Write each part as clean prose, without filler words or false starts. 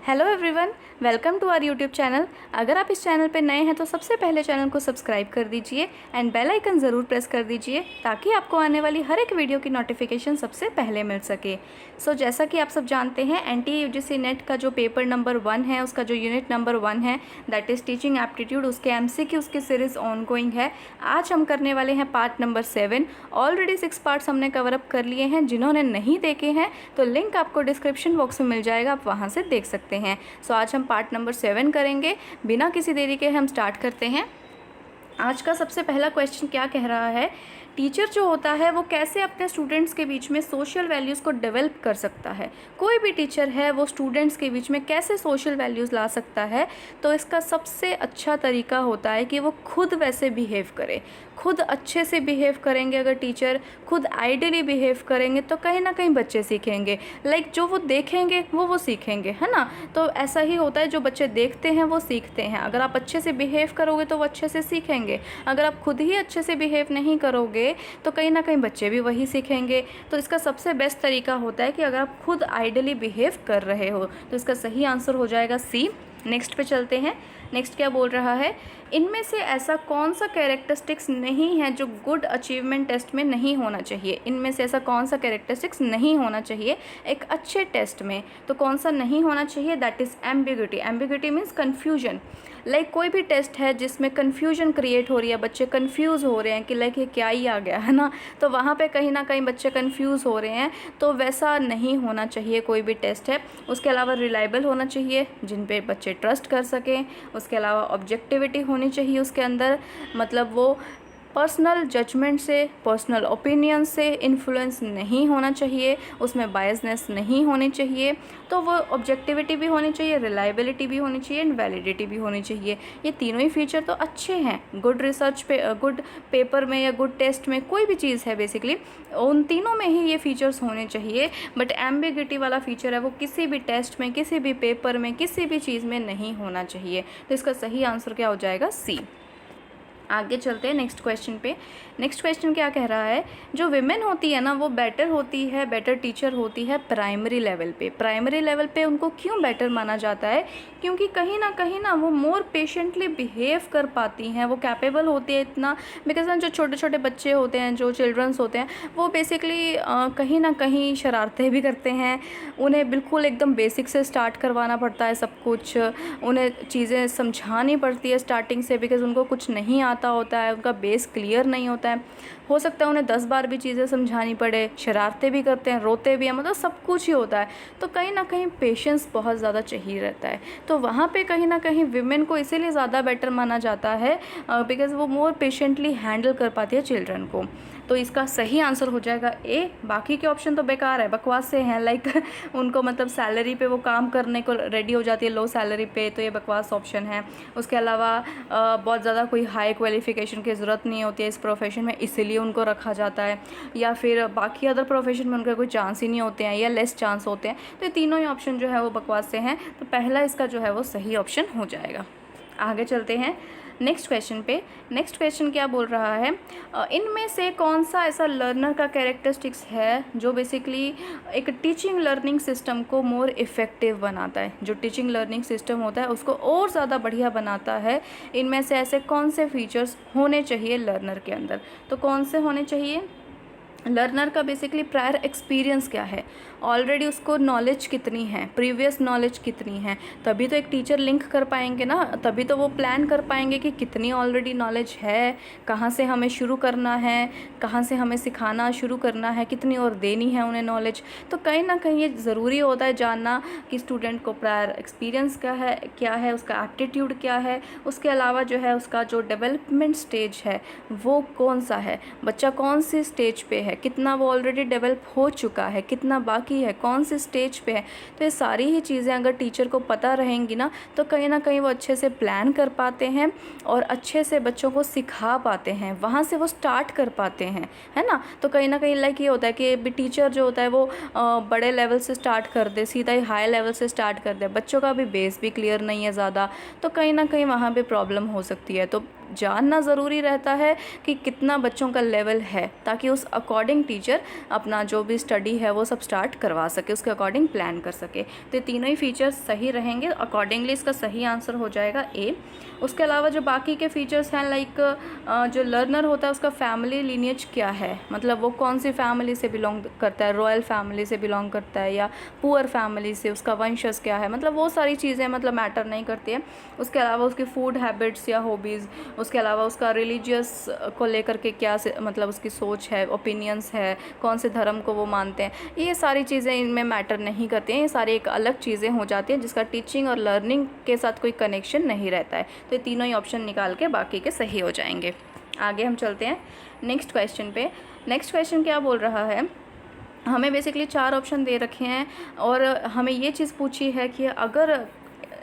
Hello everyone, welcome to our YouTube channel. अगर आप इस चैनल पर नए हैं तो सबसे पहले चैनल को सब्सक्राइब कर दीजिए एंड बेल आइकन ज़रूर प्रेस कर दीजिए ताकि आपको आने वाली हर एक वीडियो की नोटिफिकेशन सबसे पहले मिल सके। जैसा कि आप सब जानते हैं, NTUGC नेट का जो पेपर नंबर 1 है, उसका जो यूनिट नंबर 1 है दैट इज़ टीचिंग एप्टीट्यूड, उसके MCQ उसकी सीरीज़ ऑन गोइंग है। आज हम करने वाले हैं पार्ट नंबर 7। ऑलरेडी 6 पार्ट्स हमने कवर अप कर लिए हैं। जिन्होंने नहीं देखे हैं तो लिंक आपको डिस्क्रिप्शन बॉक्स में मिल जाएगा, आप वहाँ से देख सकते हैं। आज हम पार्ट नंबर 7 करेंगे। बिना किसी देरी के हम स्टार्ट करते हैं। आज का सबसे पहला क्वेश्चन क्या कह रहा है, टीचर जो होता है वो कैसे अपने स्टूडेंट्स के बीच में सोशल वैल्यूज़ को डेवलप कर सकता है। कोई भी टीचर है वो स्टूडेंट्स के बीच में कैसे सोशल वैल्यूज़ ला सकता है, तो इसका सबसे अच्छा तरीका होता है कि वो खुद वैसे बिहेव करे। खुद अच्छे से बिहेव करेंगे अगर टीचर, खुद आइडियली बिहेव करेंगे तो कहीं ना कहीं बच्चे सीखेंगे। जो वो देखेंगे वो सीखेंगे, है ना। तो ऐसा ही होता है, जो बच्चे देखते हैं वो सीखते हैं। अगर आप अच्छे से बिहेव करोगे तो वो अच्छे से सीखेंगे। अगर आप खुद ही अच्छे से बिहेव नहीं करोगे तो कहीं ना कहीं बच्चे भी वही सीखेंगे। तो इसका सबसे बेस्ट तरीका होता है कि अगर आप खुद आइडियली बिहेव कर रहे हो, तो इसका सही आंसर हो जाएगा सी। नेक्स्ट पे चलते हैं। नेक्स्ट क्या बोल रहा है, इनमें से ऐसा कौन सा कैरेक्टरिस्टिक्स नहीं है जो गुड अचीवमेंट टेस्ट में नहीं होना चाहिए। इनमें से ऐसा कौन सा कैरेक्टरिस्टिक्स नहीं होना चाहिए एक अच्छे टेस्ट में, तो कौन सा नहीं होना चाहिए, that is ambiguity. Ambiguity means confusion. कोई भी टेस्ट है जिसमें कन्फ्यूजन क्रिएट हो रही है, बच्चे कन्फ्यूज़ हो रहे हैं कि ये क्या ही आ गया, है ना। तो वहाँ पे कहीं ना कहीं बच्चे कन्फ्यूज़ हो रहे हैं, तो वैसा नहीं होना चाहिए कोई भी टेस्ट है। उसके अलावा रिलायबल होना चाहिए, जिन पे बच्चे ट्रस्ट कर सकें। उसके अलावा ऑब्जेक्टिविटी होनी चाहिए उसके अंदर, मतलब वो पर्सनल जजमेंट से, पर्सनल ओपिनियन से इन्फ्लुएंस नहीं होना चाहिए, उसमें बायसनेस नहीं होनी चाहिए। तो वो ऑब्जेक्टिविटी भी होनी चाहिए, रिलायबिलिटी भी होनी चाहिए एंड वैलिडिटी भी होनी चाहिए। ये तीनों ही फीचर तो अच्छे हैं गुड रिसर्च पे, गुड पेपर में या गुड टेस्ट में, कोई भी चीज़ है बेसिकली उन तीनों में ही ये फीचर्स होने चाहिए। बट एम्बिग्यूटी वाला फीचर है वो किसी भी टेस्ट में, किसी भी पेपर में, किसी भी चीज़ में नहीं होना चाहिए। तो इसका सही आंसर क्या हो जाएगा, सी। आगे चलते हैं नेक्स्ट क्वेश्चन पे। नेक्स्ट क्वेश्चन क्या कह रहा है, जो विमेन होती है ना वो बेटर होती है, बेटर टीचर होती है प्राइमरी लेवल पे। प्राइमरी लेवल पे उनको क्यों बेटर माना जाता है, क्योंकि कहीं ना वो मोर पेशेंटली बिहेव कर पाती हैं, वो कैपेबल होती है इतना। बिकॉज जो छोटे छोटे बच्चे होते हैं, जो चिल्ड्रंस होते हैं, वो बेसिकली कहीं ना कहीं शरारतें भी करते हैं। उन्हें बिल्कुल एकदम बेसिक से स्टार्ट करवाना पड़ता है सब कुछ, उन्हें चीज़ें समझानी पड़ती है स्टार्टिंग से, बिकॉज उनको कुछ नहीं आता होता है, उनका बेस क्लियर नहीं होता है। हो सकता है उन्हें 10 बार भी चीज़ें समझानी पड़े, शरारतें भी करते हैं, रोते भी हैं, मतलब सब कुछ ही होता है। तो कहीं ना कहीं पेशेंस बहुत ज़्यादा चाहिए रहता है। तो वहाँ पे कहीं ना कहीं विमेन को इसीलिए ज़्यादा बेटर माना जाता है बिकॉज़ वो मोर पेशेंटली हैंडल कर पाती है चिल्ड्रन को। तो इसका सही आंसर हो जाएगा ए। बाकी के ऑप्शन तो बेकार है, बकवास से हैं। उनको मतलब सैलरी पे वो काम करने को रेडी हो जाती है, लो सैलरी पे, तो ये बकवास ऑप्शन है। उसके अलावा बहुत ज़्यादा कोई हाई क्वालिफिकेशन की ज़रूरत नहीं होती है इस प्रोफेशन में, इसीलिए उनको रखा जाता है। या फिर बाकी अदर प्रोफेशन में उनका कोई चांस ही नहीं होते हैं या लेस चांस होते हैं। तो ये तीनों ही ऑप्शन जो है वो बकवास से हैं। तो पहला इसका जो है वो सही ऑप्शन हो जाएगा। आगे चलते हैं नेक्स्ट क्वेश्चन पे। नेक्स्ट क्वेश्चन क्या बोल रहा है, इनमें से कौन सा ऐसा लर्नर का कैरेक्टरिस्टिक्स है जो बेसिकली एक टीचिंग लर्निंग सिस्टम को मोर इफ़ेक्टिव बनाता है, जो टीचिंग लर्निंग सिस्टम होता है उसको और ज़्यादा बढ़िया बनाता है। इनमें से ऐसे कौन से फीचर्स होने चाहिए लर्नर के अंदर, तो कौन से होने चाहिए। लर्नर का बेसिकली प्रायर एक्सपीरियंस क्या है, ऑलरेडी उसको नॉलेज कितनी है, प्रीवियस नॉलेज कितनी है, तभी तो एक टीचर लिंक कर पाएंगे ना, तभी तो वो प्लान कर पाएंगे कि कितनी ऑलरेडी नॉलेज है, कहाँ से हमें शुरू करना है, कहाँ से हमें सिखाना शुरू करना है, कितनी और देनी है उन्हें नॉलेज। तो कहीं ना कहीं ये ज़रूरी होता है जानना कि स्टूडेंट को प्रायर एक्सपीरियंस क्या है, उसका एप्टीट्यूड क्या है। उसके अलावा जो है उसका जो डेवलपमेंट स्टेज है वो कौन सा है, बच्चा कौन सी स्टेज पे है, कितना वो ऑलरेडी डेवलप हो चुका है, कितना बाकी है, कौन से स्टेज पे है। तो ये सारी ही चीज़ें अगर टीचर को पता रहेंगी ना, तो कहीं ना कहीं वो अच्छे से प्लान कर पाते हैं और अच्छे से बच्चों को सिखा पाते हैं, वहाँ से वो स्टार्ट कर पाते हैं, है ना। तो कहीं ना कहीं ये होता है कि टीचर जो होता है वो बड़े लेवल से स्टार्ट कर दे, सीधा ही हाई लेवल से स्टार्ट कर दे, बच्चों का भी बेस भी क्लियर नहीं है ज़्यादा, तो कहीं ना कहीं वहाँ पर प्रॉब्लम हो सकती है। तो जानना ज़रूरी रहता है कि कितना बच्चों का लेवल है, ताकि उस अकॉर्डिंग टीचर अपना जो भी स्टडी है वो सब स्टार्ट करवा सके, उसके अकॉर्डिंग प्लान कर सके। तो ये तीनों ही फीचर्स सही रहेंगे, अकॉर्डिंगली इसका सही आंसर हो जाएगा ए। उसके अलावा जो बाकी के फीचर्स हैं, लाइक जो लर्नर होता है उसका फैमिली लीनियज क्या है, मतलब वो कौन सी फैमिली से बिलोंग करता है, रॉयल फैमिली से बिलोंग करता है या पुअर फैमिली से, उसका वंशज क्या है, मतलब वो सारी चीज़ें मतलब मैटर नहीं करती है। उसके अलावा उसकी फूड हैबिट्स या हॉबीज़, उसके अलावा उसका रिलीजियस को लेकर के क्या मतलब उसकी सोच है, ओपिनियंस है, कौन से धर्म को वो मानते हैं, ये सारी चीज़ें इनमें मैटर नहीं करती हैं। ये सारी एक अलग चीज़ें हो जाती हैं जिसका टीचिंग और लर्निंग के साथ कोई कनेक्शन नहीं रहता है। तो ये तीनों ही ऑप्शन निकाल के बाकी के सही हो जाएंगे। आगे हम चलते हैं नेक्स्ट क्वेश्चन पे। नेक्स्ट क्वेश्चन क्या बोल रहा है, हमें बेसिकली 4 ऑप्शन दे रखे हैं और हमें ये चीज़ पूछी है कि अगर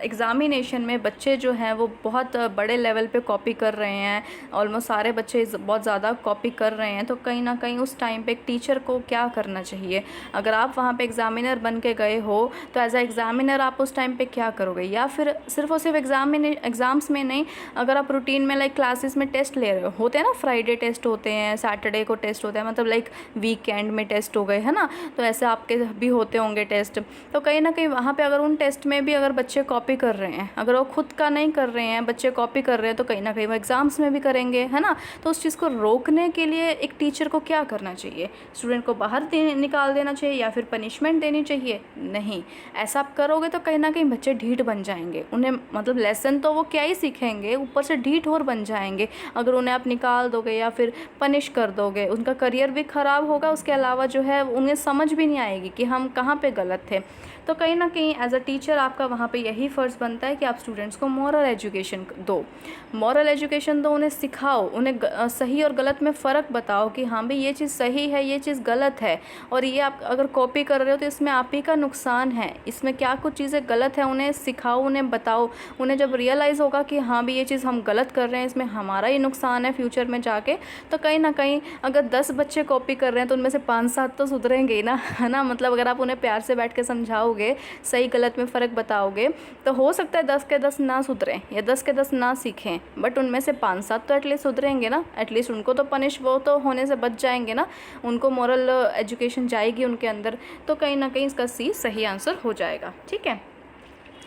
एग्ज़ामिनेशन में बच्चे जो हैं वो बहुत बड़े लेवल पे कॉपी कर रहे हैं, ऑलमोस्ट सारे बच्चे बहुत ज़्यादा कॉपी कर रहे हैं, तो कहीं ना कहीं उस टाइम पे एक टीचर को क्या करना चाहिए। अगर आप वहाँ पे एग्ज़ामिनर बन के गए हो तो एज अ एग्ज़ामिनर आप उस टाइम पे क्या करोगे, या फिर सिर्फ और सिर्फ एग्ज़ाम्स में नहीं, अगर आप रूटीन में लाइक क्लासेस में टेस्ट ले रहे हो, होते हैं ना, फ्राइडे टेस्ट होते हैं, सैटरडे को टेस्ट होते हैं, मतलब लाइक वीकेंड में टेस्ट हो गए, है ना, तो ऐसे आपके भी होते होंगे टेस्ट। तो कहीं ना कहीं वहाँ पर अगर उन टेस्ट में भी अगर बच्चे कॉपी कर रहे हैं, अगर वो खुद का नहीं कर रहे हैं, बच्चे कॉपी कर रहे हैं, तो कहीं ना कहीं वो एग्ज़ाम्स में भी करेंगे, है ना। तो उस चीज़ को रोकने के लिए एक टीचर को क्या करना चाहिए, स्टूडेंट को बाहर निकाल देना चाहिए या फिर पनिशमेंट देनी चाहिए? नहीं, ऐसा आप करोगे तो कहीं ना कहीं बच्चे ढीठ बन जाएंगे, उन्हें मतलब लेसन तो वो क्या ही सीखेंगे, ऊपर से ढीठ और बन जाएंगे। अगर उन्हें आप निकाल दोगे या फिर पनिश कर दोगे, उनका करियर भी ख़राब होगा, उसके अलावा जो है उन्हें समझ भी नहीं आएगी कि हम कहाँ पे गलत थे। तो कहीं ना कहीं एज अ टीचर आपका वहाँ पे यही फ़र्ज़ बनता है कि आप स्टूडेंट्स को मॉरल एजुकेशन दो, मॉरल एजुकेशन दो, उन्हें सिखाओ, उन्हें सही और गलत में फ़र्क बताओ कि हाँ भाई ये चीज़ सही है, ये चीज़ गलत है, और ये आप अगर कॉपी कर रहे हो तो इसमें आप ही का नुकसान है, इसमें क्या कुछ चीज़ें गलत है उन्हें सिखाओ, उन्हें बताओ। उन्हें जब रियलाइज़ होगा कि हाँ भाई ये चीज़ हम गलत कर रहे हैं, इसमें हमारा ही नुकसान है फ्यूचर में जाके, तो कहीं ना कहीं अगर 10 बच्चे कॉपी कर रहे हैं तो उनमें से 5-7 तो सुधरेंगे ही ना, है ना। मतलब अगर आप उन्हें प्यार से बैठ के समझाओगे, सही गलत में फ़र्क बताओगे, तो हो सकता है 10 के 10 ना सुधरें या 10 के 10 ना सीखें, बट उनमें से 5-7 तो एटलीस्ट सुधरेंगे ना, एटलीस्ट उनको तो पनिश वो तो होने से बच जाएंगे ना, उनको मॉरल एजुकेशन जाएगी उनके अंदर। तो कहीं ना कहीं इसका सी सही आंसर हो जाएगा। ठीक है,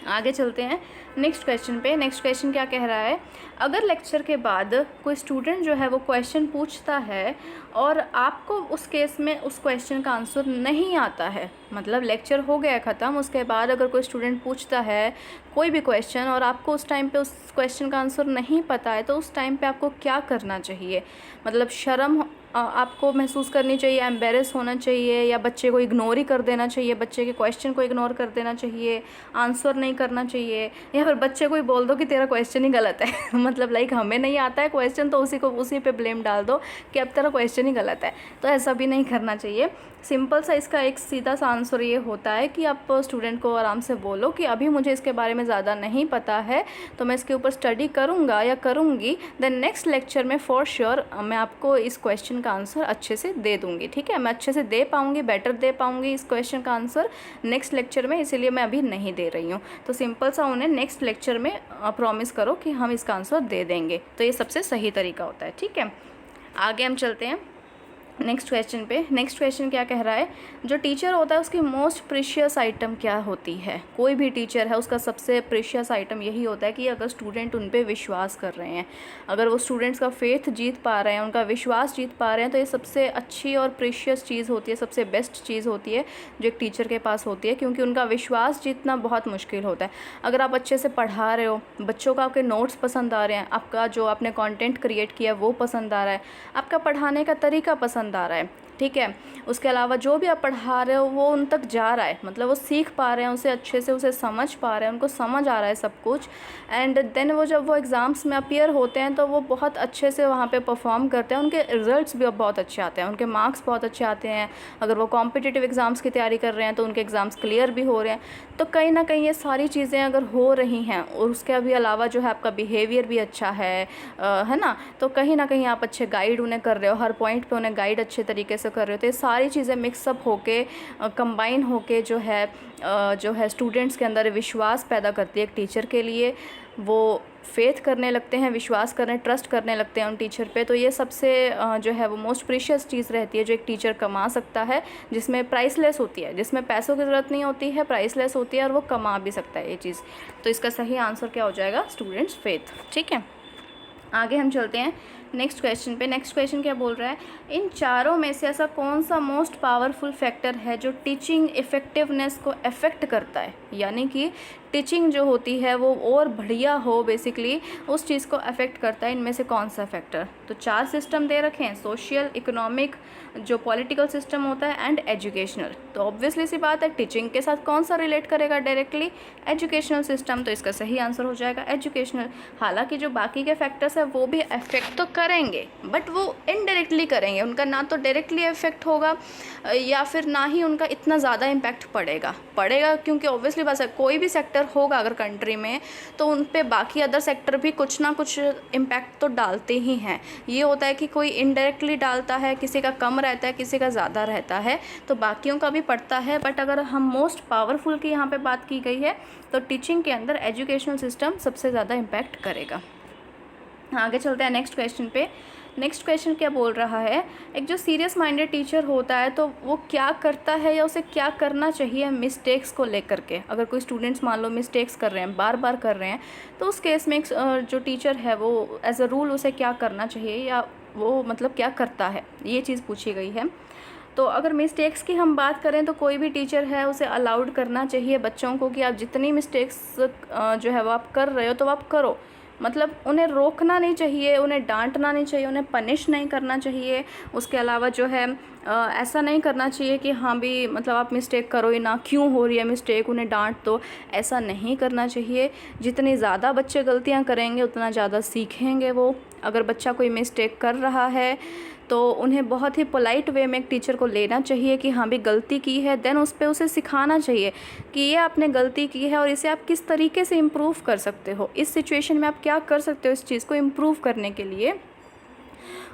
आगे चलते हैं नेक्स्ट क्वेश्चन पे। नेक्स्ट क्वेश्चन क्या कह रहा है, अगर लेक्चर के बाद कोई स्टूडेंट जो है वो क्वेश्चन पूछता है और आपको उस केस में उस क्वेश्चन का आंसर नहीं आता है, मतलब लेक्चर हो गया ख़त्म, उसके बाद अगर कोई स्टूडेंट पूछता है कोई भी क्वेश्चन और आपको उस टाइम पे उस क्वेश्चन का आंसर नहीं पता है, तो उस टाइम पे आपको क्या करना चाहिए। मतलब शर्म आपको महसूस करनी चाहिए, एम्बेरस होना चाहिए, या बच्चे को इग्नोर ही कर देना चाहिए, बच्चे के क्वेश्चन को इग्नोर कर देना चाहिए, आंसर नहीं करना चाहिए, या फिर बच्चे को ही बोल दो कि तेरा क्वेश्चन ही गलत है मतलब लाइक हमें नहीं आता है क्वेश्चन तो उसी पे ब्लेम डाल दो कि अब तेरा क्वेश्चन ही गलत है। तो ऐसा भी नहीं करना चाहिए। सिंपल सा इसका एक सीधा सा आंसर ये होता है कि आप स्टूडेंट को आराम से बोलो कि अभी मुझे इसके बारे में ज़्यादा नहीं पता है, तो मैं इसके ऊपर स्टडी करूँगा या करूँगी, देन नेक्स्ट लेक्चर में फॉर श्योर मैं आपको इस क्वेश्चन का आंसर अच्छे से दे दूँगी। ठीक है, मैं अच्छे से दे पाऊँगी, बेटर दे पाऊँगी इस क्वेश्चन का आंसर नेक्स्ट लेक्चर में, इसीलिए मैं अभी नहीं दे रही हूँ। तो सिंपल सा उन्हें नेक्स्ट लेक्चर में प्रॉमिस करो कि हम इसका आंसर दे देंगे, तो ये सबसे सही तरीका होता है। ठीक है, आगे हम चलते हैं नेक्स्ट क्वेश्चन पे। नेक्स्ट क्वेश्चन क्या कह रहा है, जो टीचर होता है उसकी मोस्ट प्रीशियस आइटम क्या होती है। कोई भी टीचर है उसका सबसे प्रीशियस आइटम यही होता है कि अगर स्टूडेंट उन पे विश्वास कर रहे हैं, अगर वो स्टूडेंट्स का फेथ जीत पा रहे हैं, उनका विश्वास जीत पा रहे हैं, तो ये सबसे अच्छी और प्रीशियस चीज़ होती है, सबसे बेस्ट चीज़ होती है जो एक टीचर के पास होती है, क्योंकि उनका विश्वास जीतना बहुत मुश्किल होता है। अगर आप अच्छे से पढ़ा रहे हो, बच्चों को आपके नोट्स पसंद आ रहे हैं, आपका जो आपने कंटेंट क्रिएट किया वो पसंद आ रहा है, आपका पढ़ाने का तरीका पसंद आ रहा है, ठीक है, उसके अलावा जो भी आप पढ़ा रहे हो वो उन तक जा रहा है, मतलब वो सीख पा रहे हैं, उसे अच्छे से उसे समझ पा रहे हैं, उनको समझ आ रहा है सब कुछ, एंड देन वो जब वो एग्ज़ाम्स में अपीयर होते हैं तो वो बहुत अच्छे से वहाँ पे परफॉर्म करते हैं, उनके रिजल्ट्स भी बहुत अच्छे आते हैं, उनके मार्क्स बहुत अच्छे आते हैं। अगर वो कॉम्पिटिटिव एग्ज़ाम्स की तैयारी कर रहे हैं तो उनके एग्ज़ाम्स क्लियर भी हो रहे हैं। तो कहीं ना कहीं ये सारी चीज़ें अगर हो रही हैं और उसके भी अलावा जो है आपका बिहेवियर भी अच्छा है ना, तो कहीं ना कहीं आप अच्छे गाइड उन्हें कर रहे हो, हर पॉइंट पे उन्हें गाइड अच्छे तरीके से कर रहे होते हैं। सारी चीज़ें मिक्सअप होके कंबाइन होके जो है स्टूडेंट्स के अंदर विश्वास पैदा करती है एक टीचर के लिए। वो फेथ करने लगते हैं, विश्वास करने, ट्रस्ट करने लगते हैं उन टीचर पे। तो ये सबसे जो है वो मोस्ट प्रीशियस चीज़ रहती है जो एक टीचर कमा सकता है, जिसमें प्राइसलेस होती है, जिसमें पैसों की ज़रूरत नहीं होती है, प्राइसलेस होती है और वो कमा भी सकता है ये चीज़। तो इसका सही आंसर क्या हो जाएगा? Students faith. ठीक है, आगे हम चलते हैं नेक्स्ट क्वेश्चन पे। नेक्स्ट क्वेश्चन क्या बोल रहा है? इन चारों में से ऐसा कौन सा मोस्ट पावरफुल फैक्टर है जो टीचिंग इफ़ेक्टिवनेस को अफेक्ट करता है, यानी कि टीचिंग जो होती है वो और बढ़िया हो, बेसिकली उस चीज़ को अफेक्ट करता है। इनमें से कौन सा फैक्टर? तो 4 सिस्टम दे रखे हैं, सोशल, इकोनॉमिक, जो पॉलिटिकल सिस्टम होता है एंड एजुकेशनल। तो ऑब्वियसली सी बात है टीचिंग के साथ कौन सा रिलेट करेगा डायरेक्टली? Educational system. तो इसका सही आंसर हो जाएगा एजुकेशनल। हालांकि जो बाकी के फैक्टर्स है वो भी अफेक्ट तो करेंगे, बट वो इनडायरेक्टली करेंगे। उनका ना तो डायरेक्टली इफेक्ट होगा या फिर ना ही उनका इतना ज़्यादा इम्पैक्ट पड़ेगा क्योंकि ऑब्वियसली बात है कोई भी सेक्टर होगा अगर कंट्री में, तो उन पे बाकी अदर सेक्टर भी कुछ ना कुछ इम्पैक्ट तो डालते ही हैं। ये होता है कि कोई इनडायरेक्टली डालता है, किसी का कम रहता है, किसी का ज़्यादा रहता है, तो बाकियों का भी पड़ता है। बट अगर हम मोस्ट पावरफुल की यहाँ पे बात की गई है तो टीचिंग के अंदर एजुकेशनल सिस्टम सबसे ज़्यादा इम्पैक्ट करेगा। आगे चलते हैं नेक्स्ट क्वेश्चन पे। नेक्स्ट क्वेश्चन क्या बोल रहा है? एक जो सीरियस माइंडेड टीचर होता है तो वो क्या करता है या उसे क्या करना चाहिए मिस्टेक्स को लेकर के? अगर कोई स्टूडेंट्स मान लो मिस्टेक्स कर रहे हैं, बार बार कर रहे हैं, तो उस केस में जो टीचर है वो एज अ रूल उसे क्या करना चाहिए या वो मतलब क्या करता है, ये चीज़ पूछी गई है। तो अगर मिस्टेक्स की हम बात करें तो कोई भी टीचर है उसे अलाउड करना चाहिए बच्चों को कि आप जितनी मिस्टेक्स जो है वो आप कर रहे हो तो आप करो। मतलब उन्हें रोकना नहीं चाहिए, उन्हें डांटना नहीं चाहिए, उन्हें पनिश नहीं करना चाहिए। उसके अलावा जो है ऐसा नहीं करना चाहिए कि हाँ भी मतलब आप मिस्टेक करो ही ना, क्यों हो रही है मिस्टेक, उन्हें डांट दो, ऐसा नहीं करना चाहिए। जितनी ज़्यादा बच्चे गलतियाँ करेंगे उतना ज़्यादा सीखेंगे वो। अगर बच्चा कोई मिस्टेक कर रहा है तो उन्हें बहुत ही पोलाइट वे में एक टीचर को लेना चाहिए कि हाँ भी गलती की है, देन उस पर उसे सिखाना चाहिए कि ये आपने गलती की है और इसे आप किस तरीके से इम्प्रूव कर सकते हो, इस सिचुएशन में आप क्या कर सकते हो इस चीज़ को इम्प्रूव करने के लिए,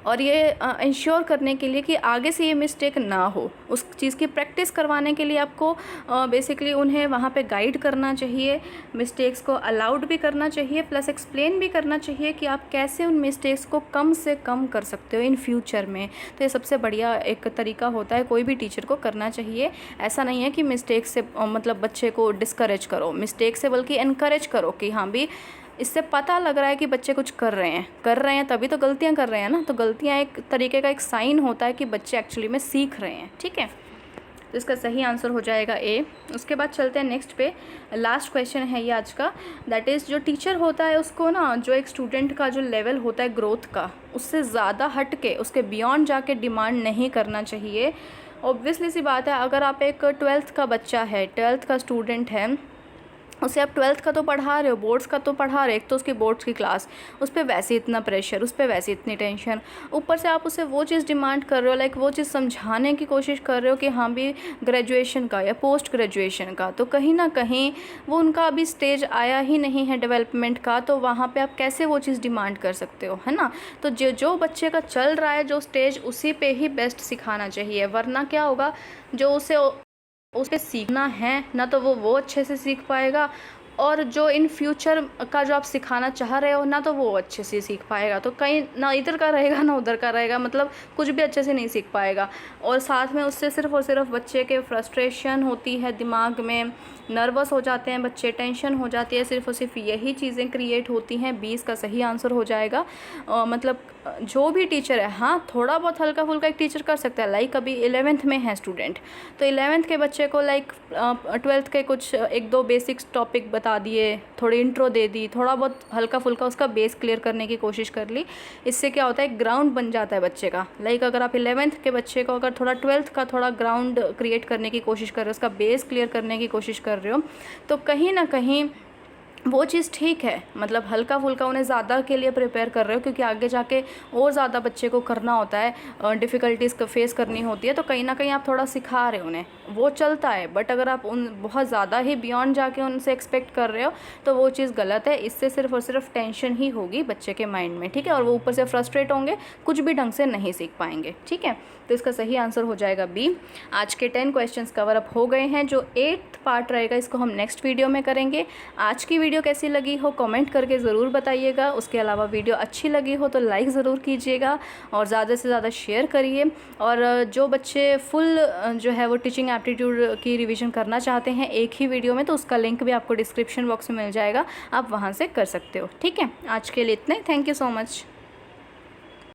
और ये इंश्योर करने के लिए कि आगे से ये मिस्टेक ना हो। उस चीज़ की प्रैक्टिस करवाने के लिए आपको बेसिकली उन्हें वहाँ पे गाइड करना चाहिए, मिस्टेक्स को अलाउड भी करना चाहिए, प्लस एक्सप्लेन भी करना चाहिए कि आप कैसे उन मिस्टेक्स को कम से कम कर सकते हो इन फ्यूचर में। तो ये सबसे बढ़िया एक तरीका होता है, कोई भी टीचर को करना चाहिए। ऐसा नहीं है कि मिस्टेक से मतलब बच्चे को डिस्करेज करो, मिस्टेक से बल्कि इनकरेज करो कि हाँ भी इससे पता लग रहा है कि बच्चे कुछ कर रहे हैं तभी तो गलतियां कर रहे हैं ना। तो गलतियां एक तरीके का एक साइन होता है कि बच्चे एक्चुअली में सीख रहे हैं। ठीक है, तो इसका सही आंसर हो जाएगा ए। उसके बाद चलते हैं नेक्स्ट पे। लास्ट क्वेश्चन है ये आज का, दैट इज़ जो टीचर होता है उसको ना जो एक स्टूडेंट का जो लेवल होता है ग्रोथ का, उससे ज़्यादा हट के उसके बियॉन्ड जाके डिमांड नहीं करना चाहिए। ऑब्वियसली सी बात है, अगर आप एक 12th का बच्चा है, 12th का स्टूडेंट है, उसे आप 12th का तो पढ़ा रहे हो, बोर्ड्स का तो पढ़ा रहे हो, एक तो उसकी बोर्ड्स की क्लास, उस पर वैसे इतना प्रेशर, उस पर वैसे इतनी टेंशन, ऊपर से आप उसे वो चीज़ डिमांड कर रहे हो, लाइक वो चीज़ समझाने की कोशिश कर रहे हो कि हाँ भी ग्रेजुएशन का या पोस्ट ग्रेजुएशन का, तो कहीं ना कहीं वो उनका अभी स्टेज आया ही नहीं है डेवलपमेंट का, तो वहाँ पर आप कैसे वो चीज़ डिमांड कर सकते हो, है ना। तो जो बच्चे का चल रहा है जो स्टेज, उसी पे ही बेस्ट सिखाना चाहिए, वरना क्या होगा, जो उस पर सीखना है ना तो वो अच्छे से सीख पाएगा, और जो इन फ्यूचर का जो आप सिखाना चाह रहे हो ना तो वो अच्छे से सीख पाएगा। तो कहीं ना इधर का रहेगा ना उधर का रहेगा, मतलब कुछ भी अच्छे से नहीं सीख पाएगा। और साथ में उससे सिर्फ और सिर्फ बच्चे के फ्रस्ट्रेशन होती है, दिमाग में नर्वस हो जाते हैं बच्चे, टेंशन हो जाती है, सिर्फ और सिर्फ यही चीज़ें क्रिएट होती हैं। 20 का सही आंसर हो जाएगा। मतलब जो भी टीचर है, हाँ थोड़ा बहुत हल्का फुल्का एक टीचर कर सकता है, लाइक अभी 11th में है स्टूडेंट, तो 11th के बच्चे को लाइक 12th के कुछ 1-2 बेसिक्स टॉपिक बता दिए, थोड़ी इंट्रो दे दी, थोड़ा बहुत हल्का फुल्का उसका बेस क्लियर करने की कोशिश कर ली। इससे क्या होता है, ग्राउंड बन जाता है बच्चे का। लाइक अगर आप 11th के बच्चे को अगर थोड़ा 12th का थोड़ा ग्राउंड क्रिएट करने की कोशिश कर रहे हो, उसका बेस क्लियर करने की कोशिश कर रहे हो, तो कहीं ना कहीं वो चीज़ ठीक है, मतलब हल्का फुल्का उन्हें ज़्यादा के लिए प्रिपेयर कर रहे हो, क्योंकि आगे जाके और ज़्यादा बच्चे को करना होता है, डिफ़िकल्टीज़ को फेस करनी होती है, तो कहीं ना कहीं आप थोड़ा सिखा रहे हो उन्हें, वो चलता है। बट अगर आप उन बहुत ज़्यादा ही बियॉन्ड जाके उनसे एक्सपेक्ट कर रहे हो तो वो चीज़ गलत है। इससे सिर्फ और सिर्फ टेंशन ही होगी बच्चे के माइंड में, ठीक है, और वो ऊपर से फ्रस्ट्रेट होंगे, कुछ भी ढंग से नहीं सीख पाएंगे, ठीक है। तो इसका सही आंसर हो जाएगा बी। आज के 10 क्वेश्चंस कवर अप हो गए हैं। जो 8th पार्ट रहेगा इसको हम नेक्स्ट वीडियो में करेंगे। आज की वीडियो कैसी लगी हो कमेंट करके ज़रूर बताइएगा। उसके अलावा वीडियो अच्छी लगी हो तो लाइक ज़रूर कीजिएगा और ज़्यादा से ज़्यादा शेयर करिए। और जो बच्चे फुल जो है वो टीचिंग एप्टीट्यूड की रिवीजन करना चाहते हैं एक ही वीडियो में, तो उसका लिंक भी आपको डिस्क्रिप्शन बॉक्स में मिल जाएगा, आप वहाँ से कर सकते हो, ठीक है। आज के लिए इतने, थैंक यू सो मच।